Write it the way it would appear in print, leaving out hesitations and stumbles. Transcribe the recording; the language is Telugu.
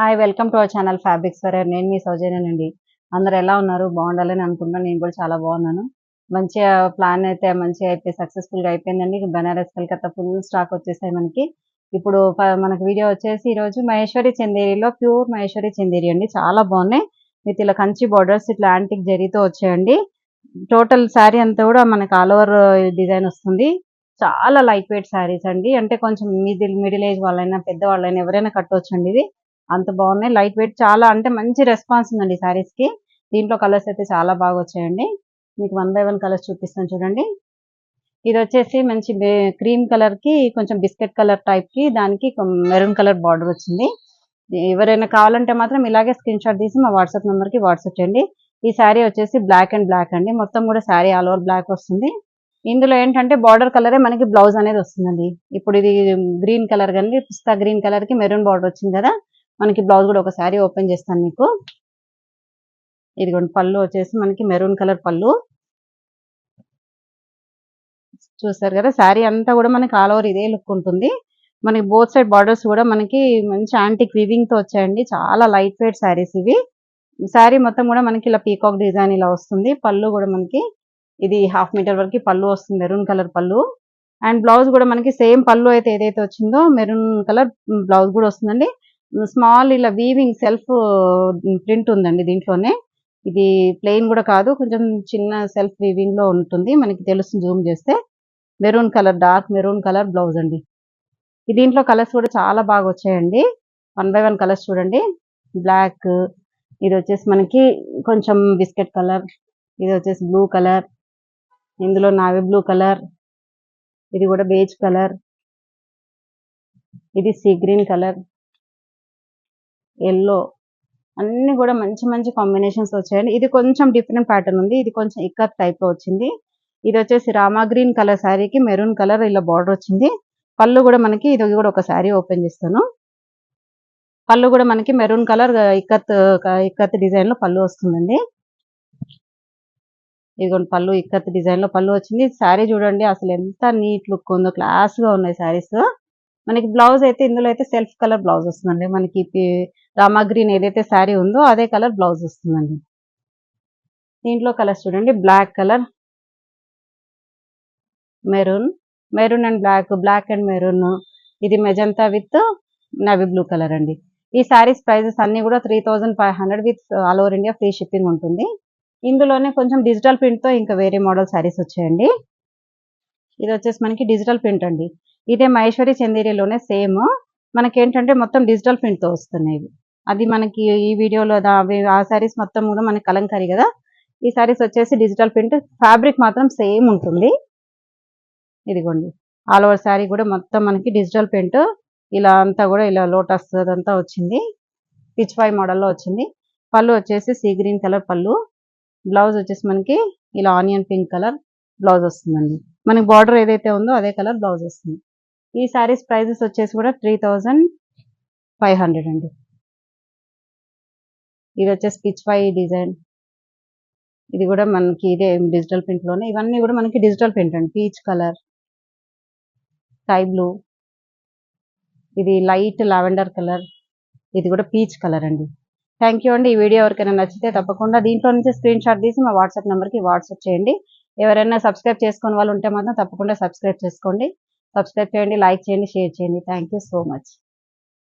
Hi welcome to our channel fabrics for ever. నేను మీ సౌజన్యనండి. అందరూ ఎలా ఉన్నారు? బాగుండాలని అనుకుంటున్నాను. నేను కూడా చాలా బాగున్నాను. మంచిగా ప్లాన్ అయితే మంచిగా అయిపోయి సక్సెస్ఫుల్గా అయిపోయిందండి. బనారస్ కలకత్తా ఫుల్ స్టాక్ వచ్చేసాయి మనకి. ఇప్పుడు మనకి వీడియో వచ్చేసి ఈరోజు మహేశ్వరి చందేరిలో ప్యూర్ మహేశ్వరి చందేరి అండి. చాలా బాగున్నాయి. విత్ ఇలా కంచి బార్డర్స్ ఇట్లా యాంటిక్ జరీతో వచ్చాయండి. టోటల్ శారీ అంతా కూడా మనకి ఆల్ ఓవర్ డిజైన్ వస్తుంది. చాలా లైట్ వెయిట్ శారీస్ అండి. అంటే కొంచెం మిడిల్ ఏజ్ వాళ్ళైనా పెద్దవాళ్ళైనా ఎవరైనా కట్టవచ్చండి. ఇది అంత బాగున్నాయి. లైట్ వెయిట్ చాలా అంటే మంచి రెస్పాన్స్ ఉందండి శారీస్ కి. దీంట్లో కలర్స్ అయితే చాలా బాగా వచ్చాయండి. మీకు 1 బై 1 కలర్స్ చూపిస్తాను చూడండి. ఇది వచ్చేసి మంచి క్రీమ్ కలర్ కి కొంచెం బిస్కెట్ కలర్ టైప్ కి దానికి మెరూన్ కలర్ బార్డర్ వచ్చింది. ఎవరైనా కావాలంటే మాత్రం ఇలాగే స్క్రీన్ షాట్ తీసి మా వాట్సాప్ నెంబర్ కి వాట్సాప్ చేయండి. ఈ శారీ వచ్చేసి బ్లాక్ అండ్ బ్లాక్ అండి. మొత్తం కూడా శారీ ఆల్ ఓవర్ బ్లాక్ వస్తుంది. ఇందులో ఏంటంటే బార్డర్ కలరే మనకి బ్లౌజ్ అనేది వస్తుందండి. ఇప్పుడు ఇది గ్రీన్ కలర్ కానీ పిస్తా గ్రీన్ కలర్ కి మెరూన్ బార్డర్ వచ్చింది కదా, మనకి బ్లౌజ్ కూడా ఒక శారీ ఓపెన్ చేస్తాను మీకు. ఇదిగోండి పళ్ళు వచ్చేసి మనకి మెరూన్ కలర్ పళ్ళు చూస్తారు కదా. శారీ అంతా కూడా మనకి ఆల్ ఓవర్ ఇదే లుక్ ఉంటుంది. మనకి బోత్ సైడ్ బార్డర్స్ కూడా మనకి మంచి యాంటిక్ వీవింగ్ తో వచ్చాయండి. చాలా లైట్ వెయిట్ శారీస్ ఇవి. శారీ మొత్తం కూడా మనకి ఇలా పీకాక్ డిజైన్ ఇలా వస్తుంది. పళ్ళు కూడా మనకి ఇది 1/2 మీటర్ వరకు పళ్ళు వస్తుంది, మెరూన్ కలర్ పళ్ళు. అండ్ బ్లౌజ్ కూడా మనకి సేమ్ పళ్ళు అయితే ఏదైతే వచ్చిందో మెరూన్ కలర్ బ్లౌజ్ కూడా వస్తుందండి. స్మాల్ ఇలా వీవింగ్ సెల్ఫ్ ప్రింట్ ఉందండి దీంట్లోనే. ఇది ప్లెయిన్ కూడా కాదు, కొంచెం చిన్న సెల్ఫ్ వీవింగ్ లో ఉంటుంది. మనకి తెలుస్తుంది జూమ్ చేస్తే. Maroon colour dark maroon colour blouse అండి. దీంట్లో కలర్స్ కూడా చాలా బాగా వచ్చాయండి. 1 బై 1 కలర్స్ చూడండి. బ్లాక్, ఇది వచ్చేసి మనకి కొంచెం బిస్కెట్ కలర్, ఇది వచ్చేసి బ్లూ కలర్, ఇందులో నావీ బ్లూ కలర్, ఇది కూడా బేజ్ కలర్, ఇది సీ గ్రీన్ కలర్, ఎల్లో, అన్ని కూడా మంచి మంచి కాంబినేషన్స్ వచ్చాయండి. ఇది కొంచెం డిఫరెంట్ ప్యాటర్న్ ఉంది. ఇది కొంచెం ఇక్కత్ టైప్ లో వచ్చింది. ఇది వచ్చేసి రామా గ్రీన్ కలర్ శారీకి మెరూన్ కలర్ ఇలా బార్డర్ వచ్చింది. పళ్ళు కూడా మనకి ఇది కూడా ఒక శారీ ఓపెన్ చేస్తాను. పళ్ళు కూడా మనకి మెరూన్ కలర్ ఇక్కత్ డిజైన్ లో పళ్ళు వస్తుందండి. ఇదిగోండి పళ్ళు ఇక్కత్ డిజైన్ లో పళ్ళు వచ్చింది. శారీ చూడండి అసలు ఎంత నీట్ లుక్ ఉందో, క్లాస్ గా ఉన్నాయి శారీస్. మనకి బ్లౌజ్ అయితే ఇందులో అయితే సెల్ఫ్ కలర్ బ్లౌజ్ వస్తుందండి. మనకి రామా గ్రీన్ ఏదైతే శారీ ఉందో అదే కలర్ బ్లౌజ్ వస్తుందండి. దీంట్లో కలర్స్ చూడండి. Black colour, maroon, maroon and black, black and maroon, ఇది magenta with navy blue colour అండి. ఈ శారీస్ ప్రైజెస్ అన్ని కూడా 3500 with all over India free shipping ఉంటుంది. ఇందులోనే కొంచెం డిజిటల్ ప్రింట్ తో ఇంకా వేరే మోడల్ శారీస్ వచ్చాయండి. ఇది వచ్చేసి మనకి డిజిటల్ ప్రింట్ అండి. ఇదే మహేశ్వరి చందేరిలోనే సేమ్ మనకి ఏంటంటే మొత్తం డిజిటల్ ప్రింట్ తో వస్తున్నాయి. అది మనకి ఈ వీడియోలో ఆ శారీస్ మొత్తం కూడా మనకి కలంకారీ కదా. ఈ శారీస్ వచ్చేసి డిజిటల్ ప్రింట్, ఫ్యాబ్రిక్ మాత్రం సేమ్ ఉంటుంది. ఇదిగోండి ఆల్ ఓవర్ శారీ కూడా మొత్తం మనకి డిజిటల్ ప్రింట్ ఇలా అంతా కూడా ఇలా లోటస్ అదంతా వచ్చింది. పిచ్ పై మోడల్లో వచ్చింది. పళ్ళు వచ్చేసి సీ గ్రీన్ కలర్ పళ్ళు. బ్లౌజ్ వచ్చేసి మనకి ఇలా ఆనియన్ పింక్ కలర్ బ్లౌజ్ వస్తుందండి. మనకి బార్డర్ ఏదైతే ఉందో అదే కలర్ బ్లౌజ్ వస్తుంది. ఈ శారీస్ ప్రైజెస్ వచ్చేసి కూడా 3500 అండి. ఇది వచ్చేసి పిచ్ పై డిజైన్, ఇది కూడా మనకి ఇదే డిజిటల్ ప్రింట్ లోనే. ఇవన్నీ కూడా మనకి డిజిటల్ ప్రింట్ అండి. పీచ్ కలర్, స్కై బ్లూ, ఇది లైట్ లావెండర్ కలర్, ఇది కూడా పీచ్ కలర్ అండి. థ్యాంక్ యూ అండి. ఈ వీడియో ఎవరికైనా నచ్చితే తప్పకుండా దీంట్లో నుంచి స్క్రీన్ షాట్ తీసి మా వాట్సాప్ నెంబర్కి వాట్సాప్ చేయండి. ఎవరైనా సబ్స్క్రైబ్ చేసుకునే వాళ్ళు ఉంటే మాత్రం తప్పకుండా సబ్స్క్రైబ్ చేసుకోండి. సబ్స్క్రైబ్ చేయండి, లైక్ చేయండి, షేర్ చేయండి. Thank you so much.